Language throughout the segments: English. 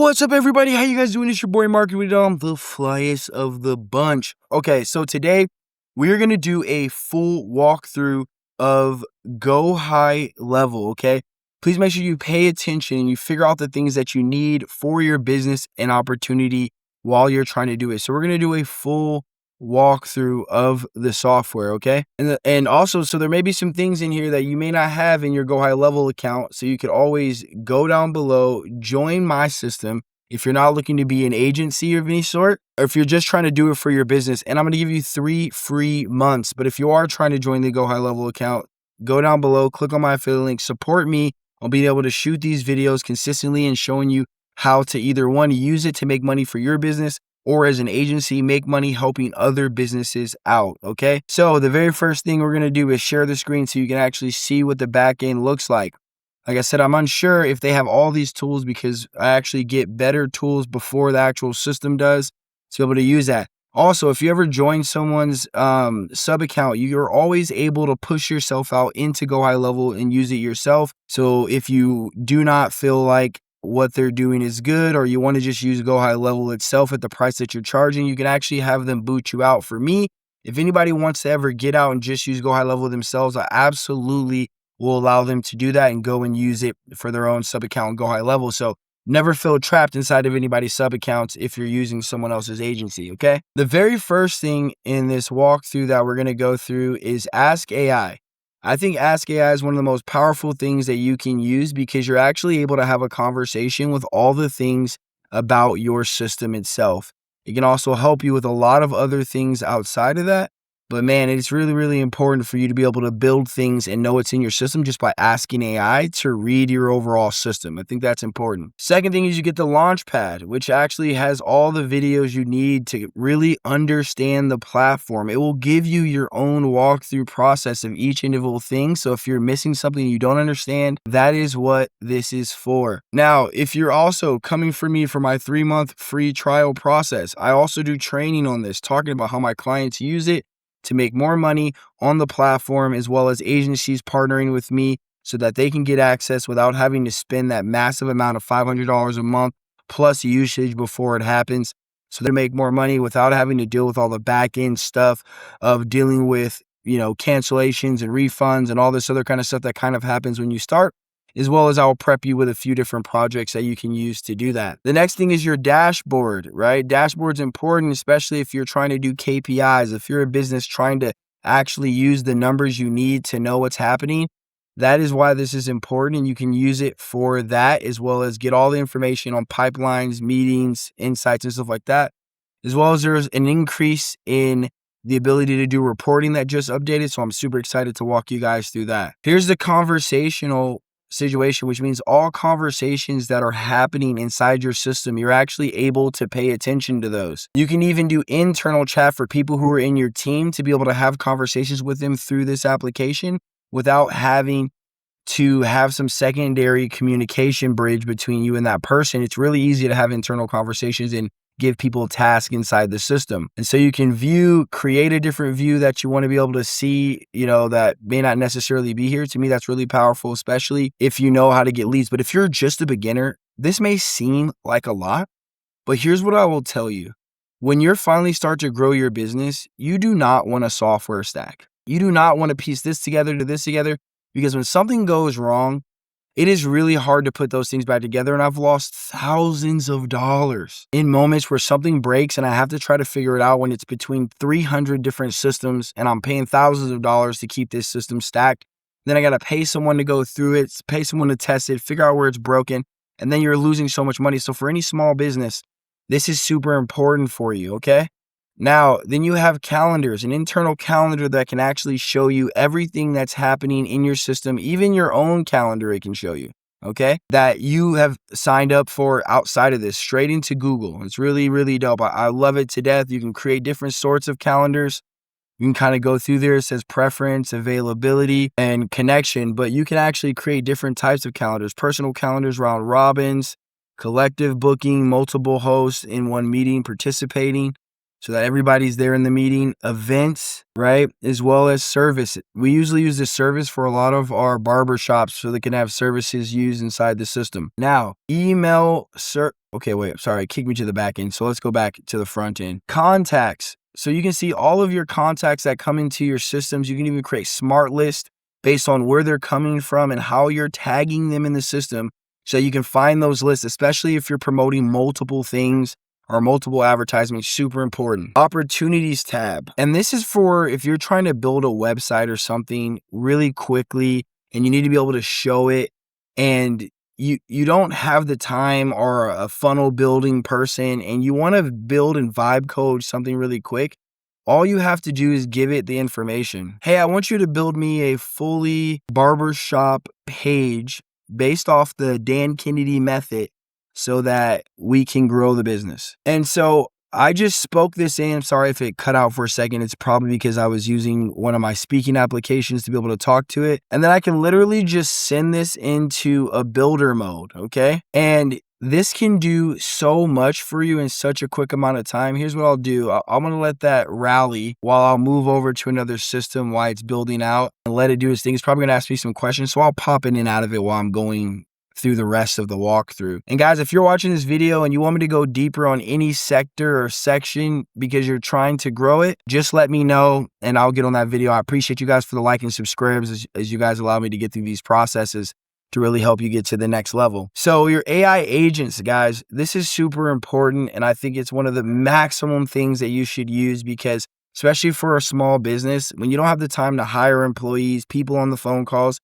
What's up, everybody? How you guys doing? It's your boy Mark with the flyest of the bunch. Okay, so today we're gonna do a full walkthrough of GoHighLevel. Okay, please make sure you pay attention and you figure out the things that you need for your business and opportunity while you're trying to do it. So we're gonna do a full walkthrough of the software. Okay, and also, so there may be some things in here that you may not have in your GoHighLevel account, so you could always go down below, join my system if you're not looking to be an agency of any sort, or if you're just trying to do it for your business. And I'm going to give you 3 free months. But if you are trying to join the GoHighLevel account, go down below, click on my affiliate link, support me on being able to shoot these videos consistently and showing you how to either one, use it to make money for your business, or as an agency, make money helping other businesses out. Okay, so the very first thing we're going to do is share the screen so you can actually see what the back end looks like. Like I said, I'm unsure if they have all these tools because I actually get better tools before the actual system does to be able to use that. Also, if you ever join someone's sub account, you're always able to push yourself out into GoHighLevel and use it yourself. So if you do not feel like what they're doing is good, or you want to just use GoHighLevel itself at the price that you're charging, you can actually have them boot you out. For me, if anybody wants to ever get out and just use GoHighLevel themselves, I absolutely will allow them to do that and go and use it for their own sub account and GoHighLevel. So never feel trapped inside of anybody's sub accounts if you're using someone else's agency. Okay, the very first thing in this walkthrough that we're going to go through is Ask AI. I think Ask AI is one of the most powerful things that you can use because you're actually able to have a conversation with all the things about your system itself. It can also help you with a lot of other things outside of that. But man, it's really, really important for you to be able to build things and know what's in your system just by asking AI to read your overall system. I think that's important. Second thing is you get the Launchpad, which actually has all the videos you need to really understand the platform. It will give you your own walkthrough process of each individual thing. So if you're missing something you don't understand, that is what this is for. Now, if you're also coming from me for my 3-month free trial process, I also do training on this, talking about how my clients use it to make more money on the platform, as well as agencies partnering with me so that they can get access without having to spend that massive amount of $500 a month plus usage before it happens. So they make more money without having to deal with all the back end stuff of dealing with, cancellations and refunds and all this other kind of stuff that kind of happens when you start, as well as I'll prep you with a few different projects that you can use to do that. The next thing is your dashboard, right? Dashboard's important, especially if you're trying to do KPIs. If you're a business trying to actually use the numbers you need to know what's happening, that is why this is important. And you can use it for that, as well as get all the information on pipelines, meetings, insights, and stuff like that. As well as there's an increase in the ability to do reporting that just updated. So I'm super excited to walk you guys through that. Here's the conversational situation, which means all conversations that are happening inside your system, you're actually able to pay attention to those. You can even do internal chat for people who are in your team to be able to have conversations with them through this application without having to have some secondary communication bridge between you and that person. It's really easy to have internal conversations and give people tasks inside the system. And so you can create a different view that you want to be able to see, that may not necessarily be here. To me, that's really powerful, especially if you know how to get leads. But if you're just a beginner, this may seem like a lot, but here's what I will tell you. When you're finally start to grow your business, you do not want a software stack. You do not want to piece this together to this together, because when something goes wrong, it is really hard to put those things back together. And I've lost thousands of dollars in moments where something breaks and I have to try to figure it out when it's between 300 different systems and I'm paying thousands of dollars to keep this system stacked. Then I got to pay someone to go through it, pay someone to test it, figure out where it's broken. And then you're losing so much money. So for any small business, this is super important for you. Okay. Now, then you have calendars, an internal calendar that can actually show you everything that's happening in your system, even your own calendar it can show you, okay, that you have signed up for outside of this, straight into Google. It's really, really dope. I love it to death. You can create different sorts of calendars. You can kind of go through there. It says preference, availability, and connection, but you can actually create different types of calendars, personal calendars, round robins, collective booking, multiple hosts in one meeting participating. so that everybody's there in the meeting, events, right? As well as service. We usually use this service for a lot of our barber shops so they can have services used inside the system. Now, email, okay, wait, sorry, kick me to the back end. So let's go back to the front end. Contacts. So you can see all of your contacts that come into your systems. You can even create smart lists based on where they're coming from and how you're tagging them in the system so you can find those lists, especially if you're promoting multiple things or multiple advertisements. Super important. Opportunities tab. And this is for if you're trying to build a website or something really quickly and you need to be able to show it and you don't have the time or a funnel building person and you want to build and vibe code something really quick. All you have to do is give it the information. Hey, I want you to build me a fully barbershop page based off the Dan Kennedy method so that we can grow the business. And so I just spoke this in. I'm sorry if it cut out for a second. It's probably because I was using one of my speaking applications to be able to talk to it. And then I can literally just send this into a builder mode, okay? And this can do so much for you in such a quick amount of time. Here's what I'll do. I'm going to let that rally while I'll move over to another system while it's building out and let it do its thing. It's probably going to ask me some questions, so I'll pop in and out of it while I'm going through the rest of the walkthrough. And guys, if you're watching this video and you want me to go deeper on any sector or section because you're trying to grow it, just let me know and I'll get on that video. I appreciate you guys for the like and subscribes as you guys allow me to get through these processes to really help you get to the next level. So your AI agents, guys, this is super important. And I think it's one of the maximum things that you should use because especially for a small business, when you don't have the time to hire employees, people on the phone calls,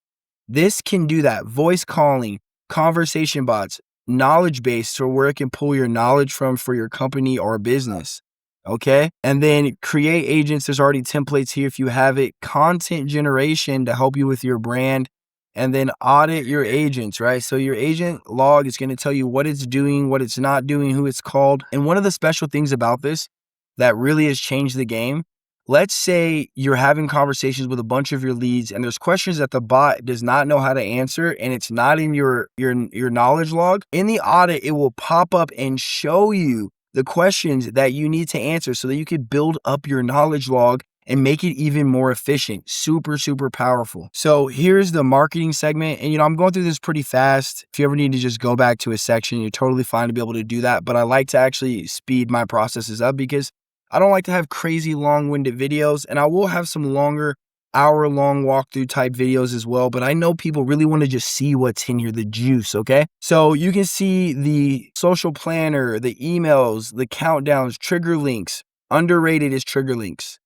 this can do that. Voice calling, conversation bots, knowledge base, so where it can pull your knowledge from for your company or business. Okay. And then create agents. There's already templates here if you have it. Content generation to help you with your brand. And then audit your agents, right? So your agent log is going to tell you what it's doing, what it's not doing, who it's called. And one of the special things about this that really has changed the game, let's say you're having conversations with a bunch of your leads and there's questions that the bot does not know how to answer and it's not in your knowledge log. In the audit, it will pop up and show you the questions that you need to answer so that you can build up your knowledge log and make it even more efficient. Super, super powerful. So here's the marketing segment. And, I'm going through this pretty fast. If you ever need to just go back to a section, you're totally fine to be able to do that. But I like to actually speed my processes up because I don't like to have crazy long-winded videos. And I will have some longer hour-long walkthrough type videos as well. But I know people really want to just see what's in here, the juice, okay? So you can see the social planner, the emails, the countdowns, trigger links. Underrated is trigger links,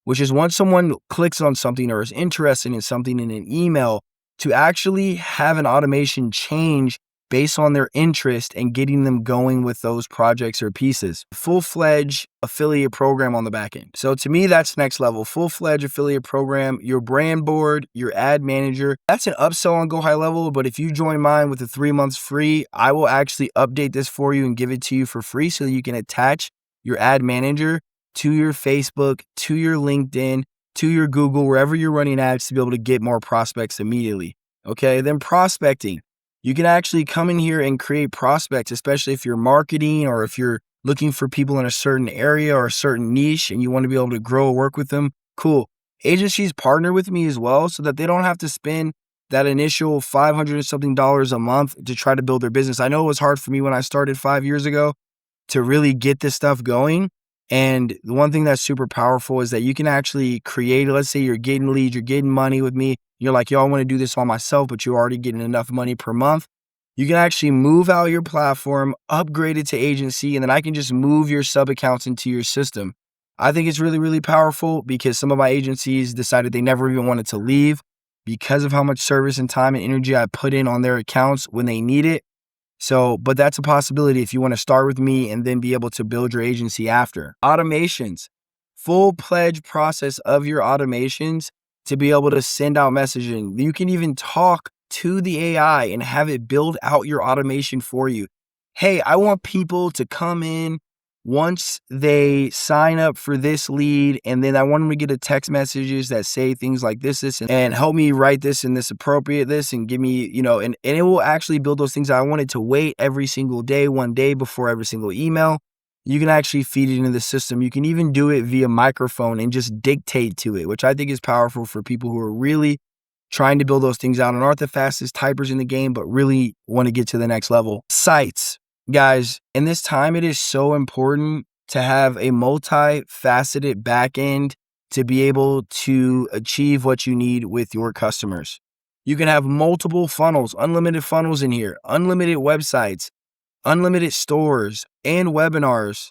which is once someone clicks on something or is interested in something in an email, to actually have an automation change based on their interest and getting them going with those projects or pieces. Full-fledged affiliate program on the back end. So to me, that's next level. Full-fledged affiliate program, your brand board, your ad manager. That's an upsell on GoHighLevel, but if you join mine with the 3 months free, I will actually update this for you and give it to you for free so that you can attach your ad manager to your Facebook, to your LinkedIn, to your Google, wherever you're running ads to be able to get more prospects immediately. Okay, then prospecting. You can actually come in here and create prospects, especially if you're marketing or if you're looking for people in a certain area or a certain niche and you want to be able to grow or work with them. Cool. Agencies partner with me as well so that they don't have to spend that initial $500 and something a month to try to build their business. I know it was hard for me when I started 5 years ago to really get this stuff going. And the one thing that's super powerful is that you can actually create, let's say you're getting leads, you're getting money with me. You're like, yo, I want to do this all myself, but you're already getting enough money per month. You can actually move out your platform, upgrade it to agency, and then I can just move your sub accounts into your system. I think it's really, really powerful because some of my agencies decided they never even wanted to leave because of how much service and time and energy I put in on their accounts when they need it. So, but that's a possibility if you want to start with me and then be able to build your agency after. Automations, full-fledged process of your automations to be able to send out messaging. You can even talk to the AI and have it build out your automation for you. Hey, I want people to come in once they sign up for this lead, and then I want them to get a text messages that say things like this, and help me write this and this appropriate this and give me, and it will actually build those things. I want it to wait every single day, 1 day before every single email. You can actually feed it into the system. You can even do it via microphone and just dictate to it, which I think is powerful for people who are really trying to build those things out and aren't the fastest typers in the game, but really want to get to the next level. Sites. Guys, in this time, it is so important to have a multifaceted back end to be able to achieve what you need with your customers. You can have multiple funnels, unlimited funnels in here, unlimited websites, unlimited stores, and webinars.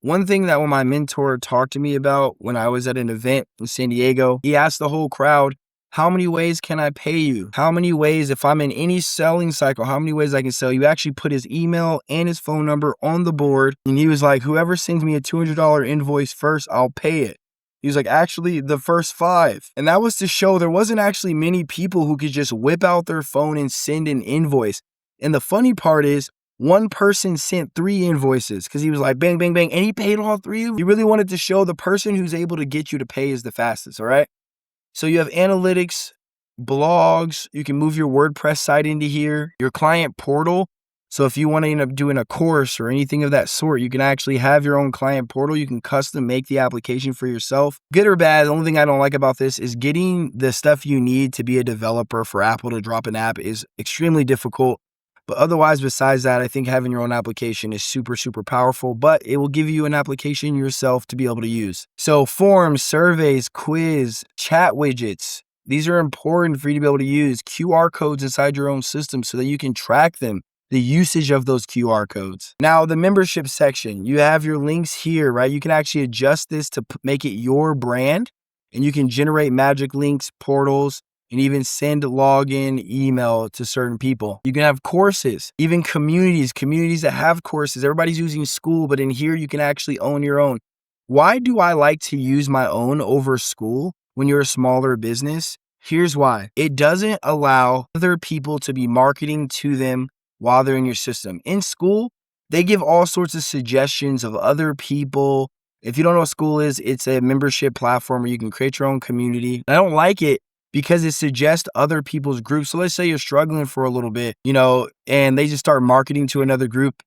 One thing that when my mentor talked to me about when I was at an event in San Diego, he asked the whole crowd, how many ways can I pay you? How many ways, if I'm in any selling cycle, how many ways I can sell you? Actually put his email and his phone number on the board. And he was like, whoever sends me a $200 invoice first, I'll pay it. He was like, actually, the first 5. And that was to show there wasn't actually many people who could just whip out their phone and send an invoice. And the funny part is, one person sent 3 invoices because he was like, bang, bang, bang, and he paid all 3. He really wanted to show the person who's able to get you to pay is the fastest, all right? So you have analytics, blogs, you can move your WordPress site into here, your client portal. So if you want to end up doing a course or anything of that sort, you can actually have your own client portal. You can custom make the application for yourself. Good or bad, the only thing I don't like about this is getting the stuff you need to be a developer for Apple to drop an app is extremely difficult. But otherwise, besides that, I think having your own application is super, super powerful, but it will give you an application yourself to be able to use. So forms, surveys, quiz, chat widgets, these are important for you to be able to use. QR codes inside your own system so that you can track them, the usage of those QR codes. Now, the membership section, you have your links here, right? You can actually adjust this to make it your brand, and you can generate magic links, portals, and even send login email to certain people. You can have courses, even communities that have courses. Everybody's using School, but in here you can actually own your own. Why do I like to use my own over School when you're a smaller business? Here's why. It doesn't allow other people to be marketing to them while they're in your system. In School, they give all sorts of suggestions of other people. If you don't know what School is, it's a membership platform where you can create your own community. I don't like it because it suggests other people's groups. So let's say you're struggling for a little bit, and they just start marketing to another group.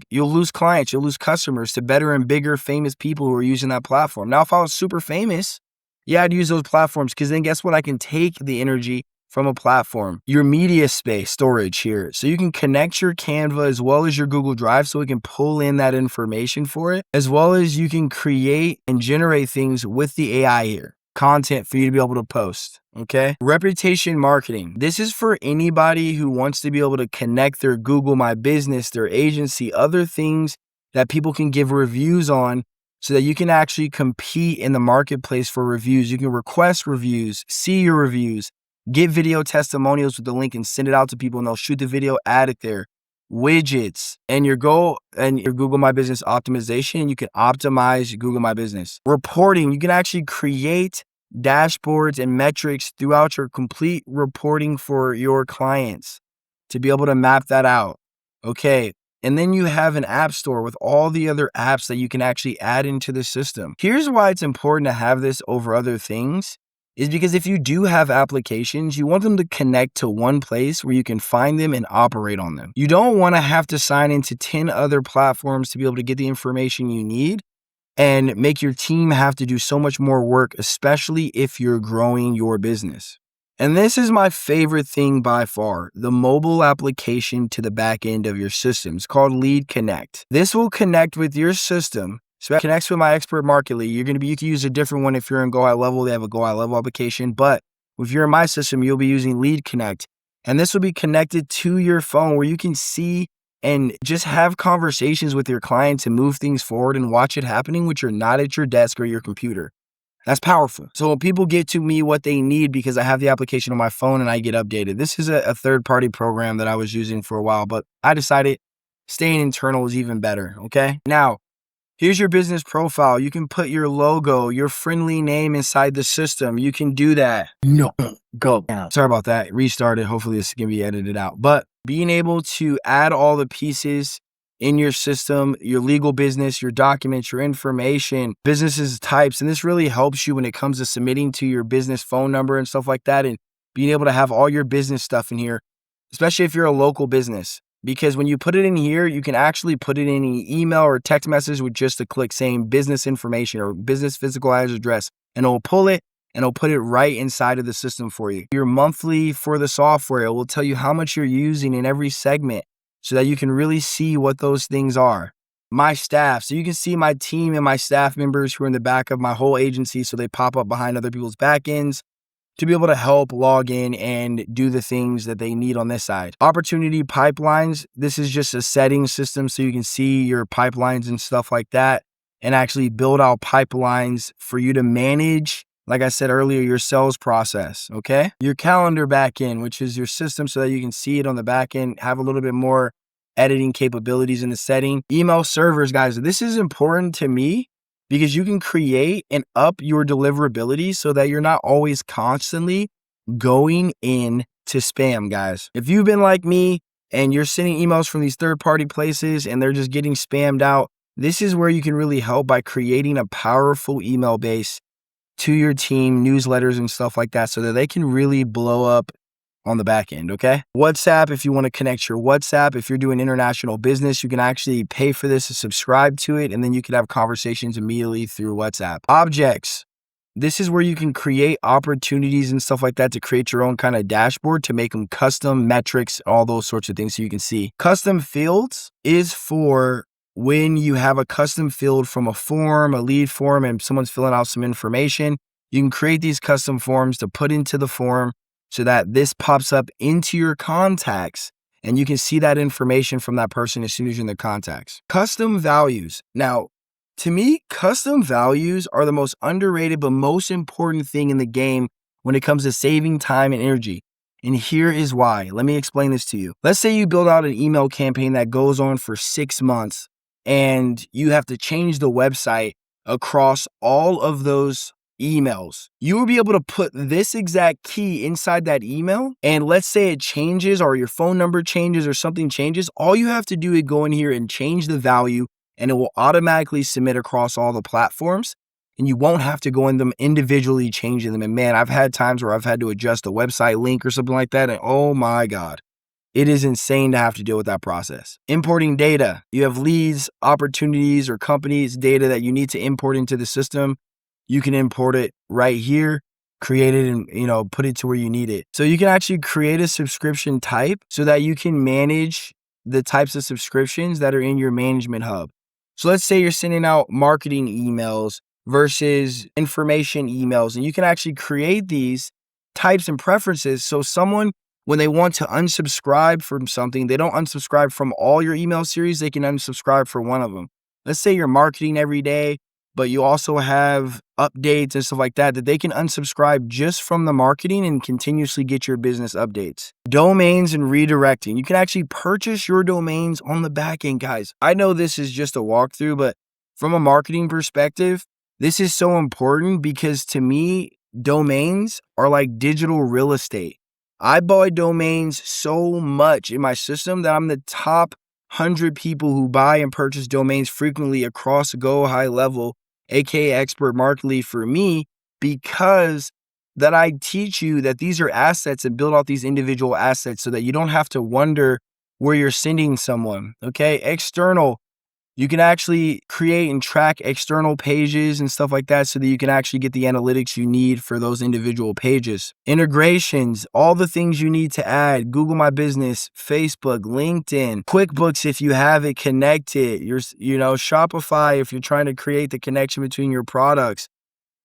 You'll lose clients, you'll lose customers to better and bigger famous people who are using that platform. Now, if I was super famous, yeah, I'd use those platforms because then guess what? I can take the energy from a platform. Your media space storage here. So you can connect your Canva as well as your Google Drive so it can pull in that information for it, as well as you can create and generate things with the AI here. Content for you to be able to post, okay? Reputation marketing. This is for anybody who wants to be able to connect their Google My Business, their agency, other things that people can give reviews on so that you can actually compete in the marketplace for reviews. You can request reviews, see your reviews, get video testimonials with the link and send it out to people and they'll shoot the video, add it there. Widgets and your Google My Business optimization. You can optimize your Google My Business. Reporting. You can actually create dashboards and metrics throughout your complete reporting for your clients to be able to map that out. Okay. And then you have an app store with all the other apps that you can actually add into the system. Here's why it's important to have this over other things. Is because if you do have applications, you want them to connect to one place where you can find them and operate on them. You don't want to have to sign into 10 other platforms to be able to get the information you need and make your team have to do so much more work, especially if you're growing your business. And this is my favorite thing by far, the mobile application to the back end of your system. It's called Lead Connect. This will connect with your system. So it connects with my Expert Market Lead. You can use a different one if you're in GoHighLevel. They have a GoHighLevel application. But if you're in my system, you'll be using Lead Connect. And this will be connected to your phone where you can see and just have conversations with your clients and move things forward and watch it happening when you're not at your desk or your computer. That's powerful. So when people get to me what they need because I have the application on my phone and I get updated. This is a third-party program that I was using for a while, but I decided staying internal is even better, okay? Now, here's your business profile. You can put your logo, your friendly name inside the system. You can do that. No, go. Sorry about that. Restart it. Hopefully this can be edited out. But being able to add all the pieces in your system, your legal business, your documents, your information, businesses types, and this really helps you when it comes to submitting to your business phone number and stuff like that and being able to have all your business stuff in here, especially if you're a local business. because when you put it in here, you can actually put it in an email or text message with just a click saying business information or business physical address, and it'll pull it and it'll put it right inside of the system for you. Your monthly for the software, it will tell you how much you're using in every segment so that you can really see what those things are. My staff, so you can see my team and my staff members who are in the back of my whole agency, so they pop up behind other people's back ends to be able to help log in and do the things that they need on this side. Opportunity pipelines, this is just a setting system so you can see your pipelines and stuff like that and actually build out pipelines for you to manage, like I said earlier, your sales process, okay? Your calendar backend, which is your system so that you can see it on the back end, have a little bit more editing capabilities in the setting. Email servers, guys, this is important to me because you can create and up your deliverability so that you're not always constantly going in to spam, guys. If you've been like me and you're sending emails from these third-party places and they're just getting spammed out, this is where you can really help by creating a powerful email base to your team, newsletters and stuff like that so that they can really blow up on the back end, okay? WhatsApp, if you want to connect your WhatsApp, if you're doing international business, you can actually pay for this and subscribe to it, and then you can have conversations immediately through WhatsApp. Objects, this is where you can create opportunities and stuff like that to create your own kind of dashboard to make them custom metrics, all those sorts of things so you can see. Custom fields is for when you have a custom field from a form, a lead form, and someone's filling out some information. You can create these custom forms to put into the form so that this pops up into your contacts and you can see that information from that person as soon as you're in the contacts. Custom values. Now, to me, custom values are the most underrated but most important thing in the game when it comes to saving time and energy. And here is why. Let me explain this to you. Let's say you build out an email campaign that goes on for 6 months and you have to change the website across all of those emails. You will be able to put this exact key inside that email, and let's say it changes or your phone number changes or something changes. All you have to do is go in here and change the value, and it will automatically submit across all the platforms, and you won't have to go in them individually changing them. And man, I've had times where I've had to adjust a website link or something like that, and oh my God, it is insane to have to deal with that process. Importing data. You have leads, opportunities, or companies' data that you need to import into the system. You can import it right here, create it and, put it to where you need it. So you can actually create a subscription type so that you can manage the types of subscriptions that are in your management hub. So let's say you're sending out marketing emails versus information emails, and you can actually create these types and preferences. So someone, when they want to unsubscribe from something, they don't unsubscribe from all your email series, they can unsubscribe for one of them. Let's say you're marketing every day, but you also have updates and stuff like that they can unsubscribe just from the marketing and continuously get your business updates. Domains and redirecting. You can actually purchase your domains on the back end, guys. I know this is just a walkthrough, but from a marketing perspective, this is so important because to me, domains are like digital real estate. I buy domains so much in my system that I'm the top 100 people who buy and purchase domains frequently across GoHighLevel, aka Expert Market Lead for me, because that I teach you that these are assets and build out these individual assets so that you don't have to wonder where you're sending someone, okay? External, you can actually create and track external pages and stuff like that so that you can actually get the analytics you need for those individual pages. Integrations, all the things you need to add, Google My Business, Facebook, LinkedIn, QuickBooks if you have it connected, Shopify if you're trying to create the connection between your products,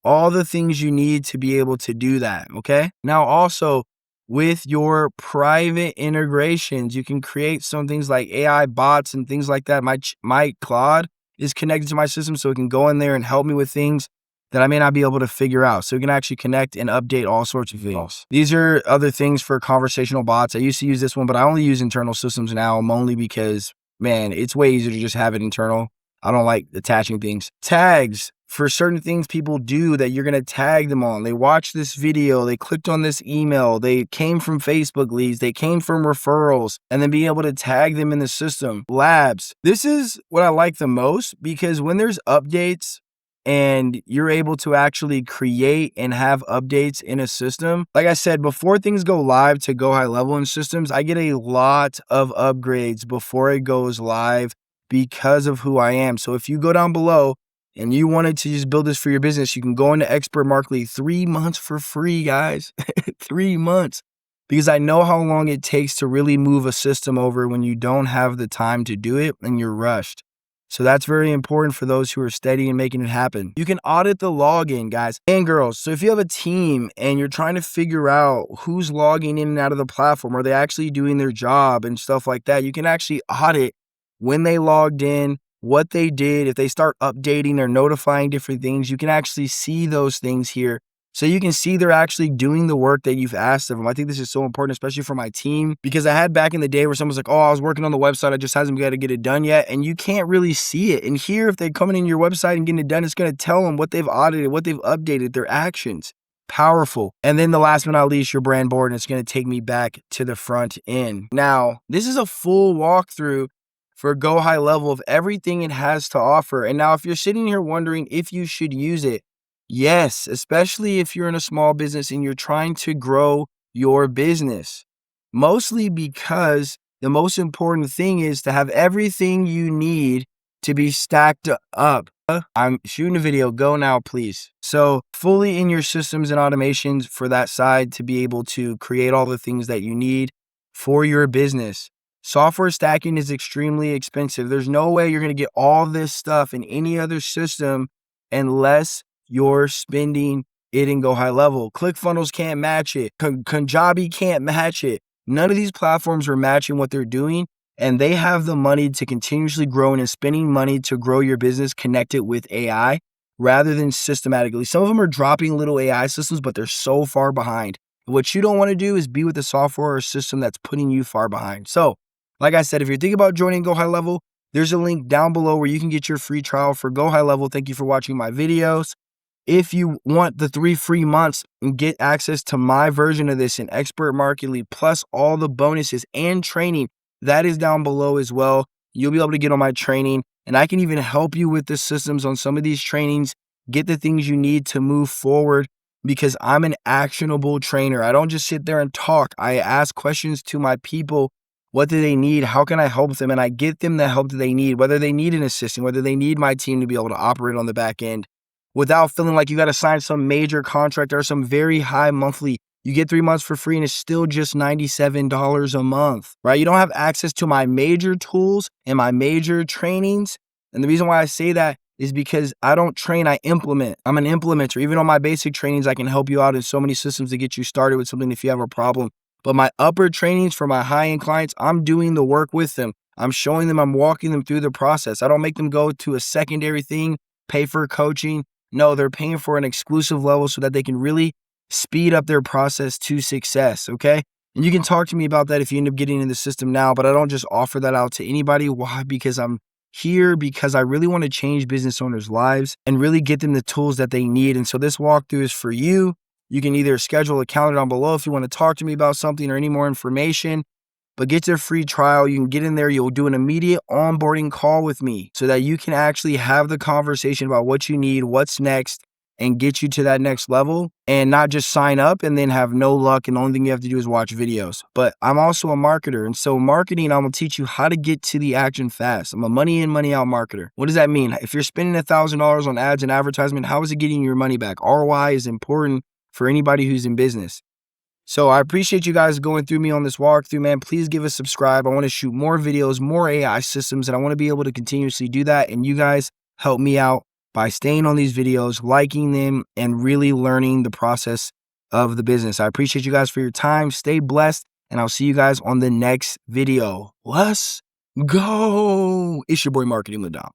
all the things you need to be able to do that, okay? Now also, with your private integrations, you can create some things like AI bots and things like that. My Claude is connected to my system, so it can go in there and help me with things that I may not be able to figure out. So you can actually connect and update all sorts of things. These are other things for conversational bots. I used to use this one, but I only use internal systems now, only because, man, it's way easier to just have it internal. I don't like attaching things. Tags. For certain things people do that you're going to tag them on. They watched this video, they clicked on this email, they came from Facebook leads, they came from referrals, and then being able to tag them in the system. Labs. This is what I like the most because when there's updates and you're able to actually create and have updates in a system. Like I said, before things go live to GoHighLevel in systems, I get a lot of upgrades before it goes live because of who I am. So if you go down below and you wanted to just build this for your business, you can go into Expert Market Lead 3 months for free, guys. 3 months. Because I know how long it takes to really move a system over when you don't have the time to do it and you're rushed. So that's very important for those who are steady and making it happen. You can audit the login, guys and girls. So if you have a team and you're trying to figure out who's logging in and out of the platform, are they actually doing their job and stuff like that, you can actually audit when they logged in, what they did. If they start updating or notifying different things, you can actually see those things here. So you can see they're actually doing the work that you've asked of them. I think this is so important, especially for my team, because I had back in the day where someone's like, oh, I was working on the website, I just hasn't got to get it done yet. And you can't really see it. And here, if they're coming in your website and getting it done, it's going to tell them what they've audited, what they've updated, their actions. Powerful. And then the last but not least, your brand board, and it's going to take me back to the front end. Now, this is a full walkthrough for GoHighLevel of everything it has to offer. And now if you're sitting here wondering if you should use it, yes, especially if you're in a small business and you're trying to grow your business. Mostly because the most important thing is to have everything you need to be stacked up. I'm shooting a video. Go now, please. So fully in your systems and automations for that side to be able to create all the things that you need for your business. Software stacking is extremely expensive. There's no way you're going to get all this stuff in any other system unless you're spending it in GoHighLevel. ClickFunnels can't match it. Kajabi can't match it. None of these platforms are matching what they're doing, and they have the money to continuously grow and is spending money to grow your business connected with AI rather than systematically. Some of them are dropping little AI systems, but they're so far behind. What you don't want to do is be with a software or system that's putting you far behind. So, like I said, if you're thinking about joining GoHighLevel, there's a link down below where you can get your free trial for GoHighLevel. Thank you for watching my videos. If you want the 3 free months and get access to my version of this in Expert Market Lead, plus all the bonuses and training, that is down below as well. You'll be able to get on my training, and I can even help you with the systems on some of these trainings, get the things you need to move forward, because I'm an actionable trainer. I don't just sit there and talk. I ask questions to my people. What do they need? How can I help them? And I get them the help that they need, whether they need an assistant, whether they need my team to be able to operate on the back end, without feeling like you got to sign some major contract or some very high monthly. You get 3 months for free and it's still just $97 a month, right? You don't have access to my major tools and my major trainings. And the reason why I say that is because I don't train, I implement. I'm an implementer. Even on my basic trainings, I can help you out in so many systems to get you started with something if you have a problem. But my upper trainings for my high-end clients, I'm doing the work with them. I'm showing them, I'm walking them through the process. I don't make them go to a secondary thing, pay for coaching. No, they're paying for an exclusive level so that they can really speed up their process to success, okay? And you can talk to me about that if you end up getting in the system now, but I don't just offer that out to anybody. Why? Because I'm here because I really want to change business owners' lives and really get them the tools that they need. And so this walkthrough is for you. You can either schedule a calendar down below if you want to talk to me about something or any more information. But get your free trial. You can get in there. You'll do an immediate onboarding call with me so that you can actually have the conversation about what you need, what's next, and get you to that next level, and not just sign up and then have no luck. And the only thing you have to do is watch videos. But I'm also a marketer. And so marketing, I'm going to teach you how to get to the action fast. I'm a money in, money out marketer. What does that mean? If you're spending $1,000 on ads and advertisement, how is it getting your money back? ROI is important for anybody who's in business. So I appreciate you guys going through me on this walkthrough, man. Please give us a subscribe. I want to shoot more videos, more AI systems, and I want to be able to continuously do that. And you guys help me out by staying on these videos, liking them, and really learning the process of the business. I appreciate you guys for your time. Stay blessed, and I'll see you guys on the next video. Let's go. It's your boy, Marketing Ladam.